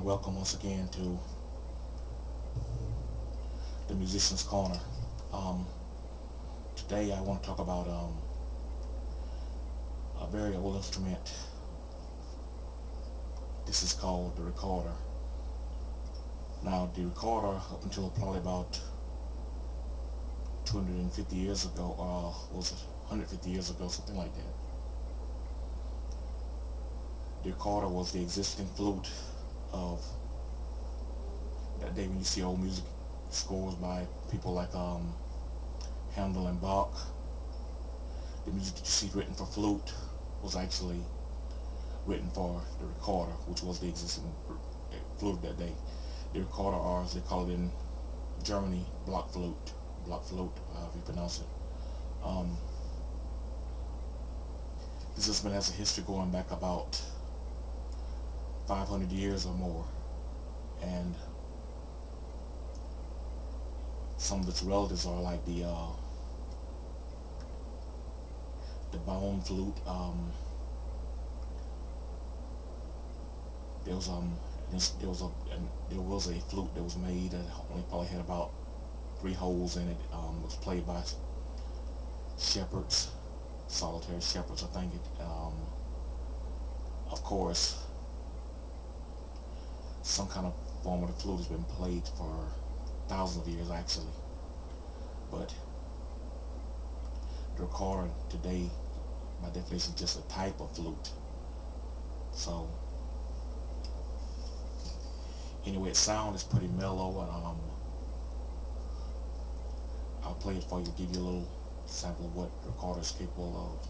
welcome once again to the Musician's Corner. Um, Today I want to talk about a very old instrument. This is called the recorder. Now the recorder, up until probably about 250 years ago, or was it 150 years ago, something like that, the recorder was the existing flute of that day. When you see old music scores by people like Handel and Bach, the music that you see written for flute was actually written for the recorder, which was the existing flute of that day. The recorder, or as they call it in Germany, Blockflute, however you pronounce it. This instrument has a history going back about 500 years or more, and some of its relatives are like the bone flute. There was there was a flute that was made that only probably had about 3 holes in it. It was played by shepherds, solitary shepherds, I think. Of course, some kind of form of the flute has been played for thousands of years actually, but the recorder today, by definition, is just a type of flute. So anyway, its sound is pretty mellow, and I'll play it for you to give you a little sample of what the recorder is capable of.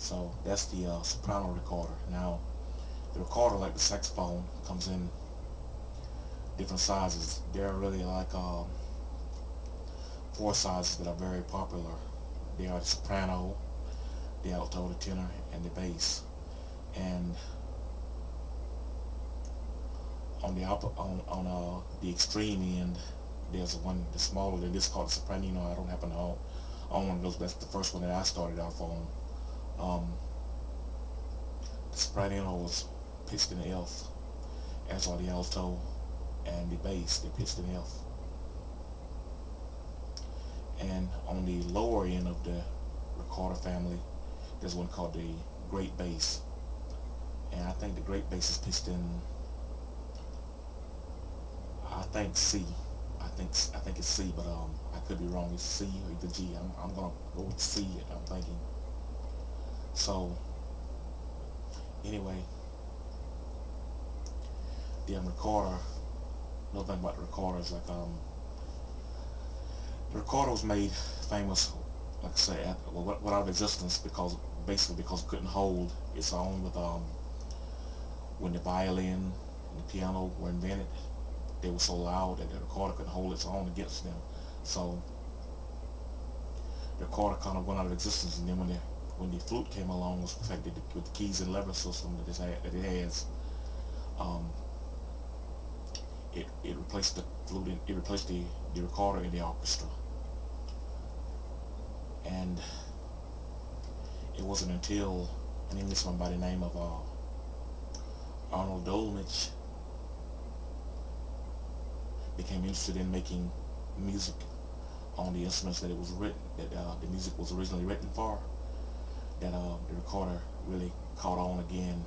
So that's the soprano recorder. Now, the recorder, like the saxophone, comes in different sizes. There are really like 4 sizes that are very popular. They are the soprano, the alto, the tenor, and the bass. And on the extreme end, there's one that's smaller than this called the sopranino. I don't happen to own one of those. That's the first one that I started off on. The soprano was pitched in F, as are the alto and the bass. They're pitched in F. And on the lower end of the recorder family, there's one called the great bass, and I think the great bass is pitched in, I think C. I think it's C, but I could be wrong. It's C or either G. I'm gonna go with C. I'm thinking. So anyway, the recorder. Another thing about the recorder is like the recorder was made famous, like I say, went out of existence basically because it couldn't hold its own with when the violin and the piano were invented. They were so loud that the recorder couldn't hold its own against them. So the recorder kind of went out of existence, and then when the flute came along, was perfected with the keys and lever system that it has. It replaced the flute. It replaced the recorder in the orchestra. And it wasn't until an Englishman by the name of Arnold Dolmetsch became interested in making music on the instruments that the music was originally written for, that the recorder really caught on again.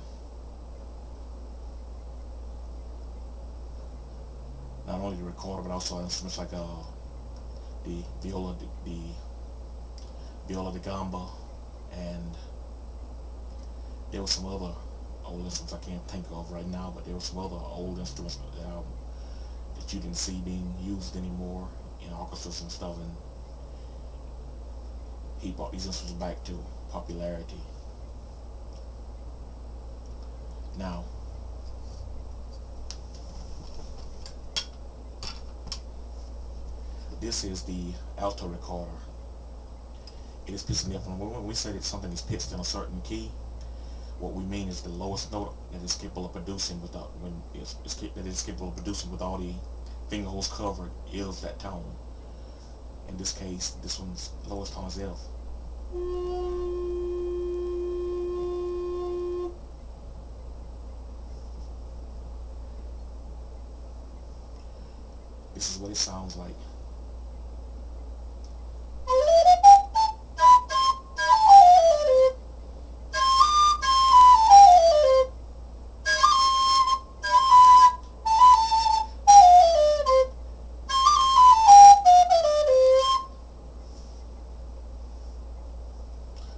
Not only the recorder, but also instruments like the viola da gamba, and there were some other old instruments I can't think of right now, but there were some other old instruments that you didn't see being used anymore in orchestras and stuff, and he brought these instruments back to popularity. Now, this is the alto recorder. It is pitched in F. When we say that something is pitched in a certain key, What we mean is the lowest note that is capable of producing without that is capable of producing with all the finger holes covered is that tone. In this case, this one's lowest tone is F. This is what it sounds like.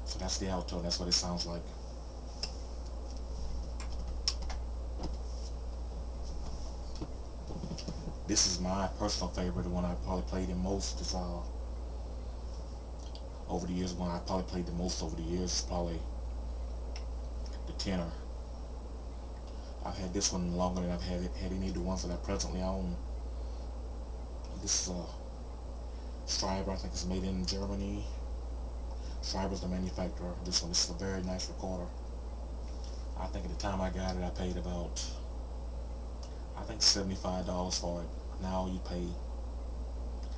So that's the alto, that's what it sounds like. This is my personal favorite, the one I probably played the most is over the years, one I probably played the most over the years is probably the tenor. I've had this one longer than I've had any of the ones that I presently own. This is a Schreiber, I think it's made in Germany. Schreiber's the manufacturer of this one. This is a very nice recorder. I think at the time I got it, I paid about, I think $75 for it. Now you pay,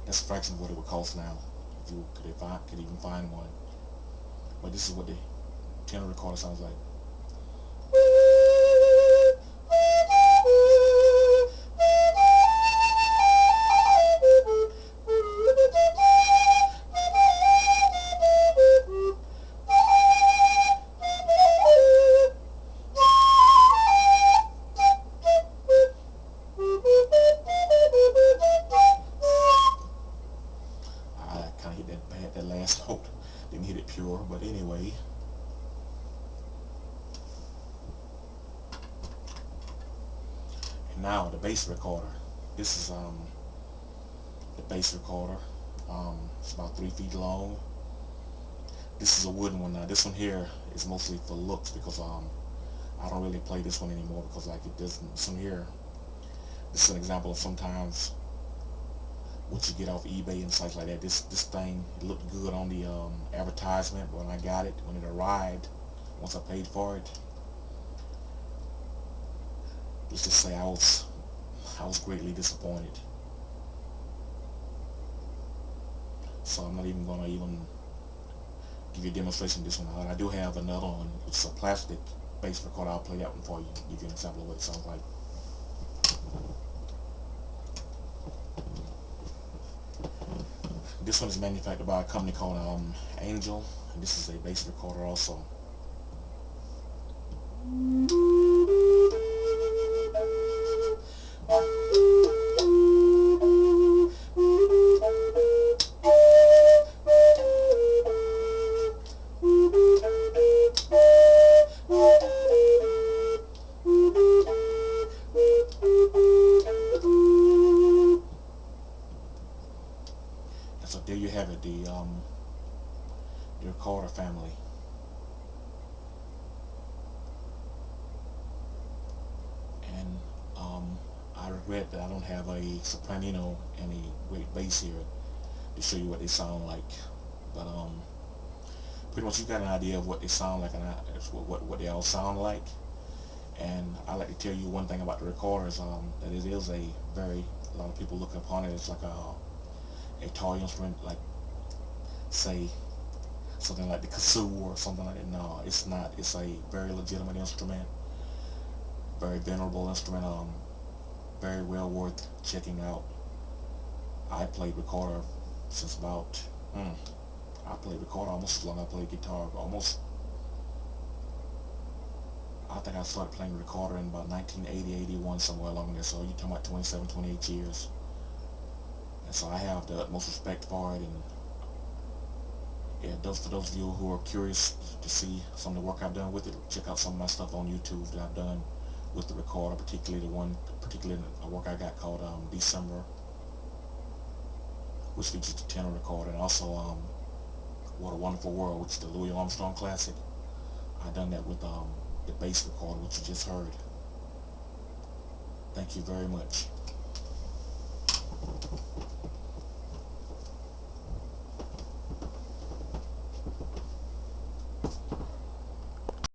that's a fraction of what it would cost now, if you could even find one. But this is what the tenor recorder sounds like. I kind of hit that bad, that last note. Didn't hit it pure, but anyway. And now the bass recorder. This is the bass recorder. It's about 3 feet long. This is a wooden one. Now this one here is mostly for looks because I don't really play this one anymore because like it doesn't. This one here, this is an example of sometimes what you get off eBay and sites like that. This thing, it looked good on the advertisement, but when I got it, when it arrived, once I paid for it, let's just say I was greatly disappointed. So I'm not even gonna give you a demonstration of this one. I do have another one. It's a plastic bass recorder. I'll play that one for you. Give you an example of what it sounds like. This one is manufactured by a company called Angel, and this is a bass recorder also. And so there you have it, the recorder family. And I regret that I don't have a soprano and a great bass here to show you what they sound like. But pretty much you got an idea of what they sound like and what they all sound like. And I like to tell you one thing about the recorders, that it is a lot of people look upon it as like a toy instrument, like say something like the kazoo or something like that. No, it's not. It's a very legitimate instrument, very venerable instrument, very well worth checking out. I played recorder since about, I played recorder almost as long as I played guitar, almost. I think I started playing recorder in about 1980, 81, somewhere along there. So you're talking about 27, 28 years. And so I have the utmost respect for it. And yeah, for those of you who are curious to see some of the work I've done with it, check out some of my stuff on YouTube that I've done with the recorder, particularly a work I got called December, which features the tenor recorder, and also What a Wonderful World, which is the Louis Armstrong classic. I done that with the bass recorder, which you just heard. Thank you very much.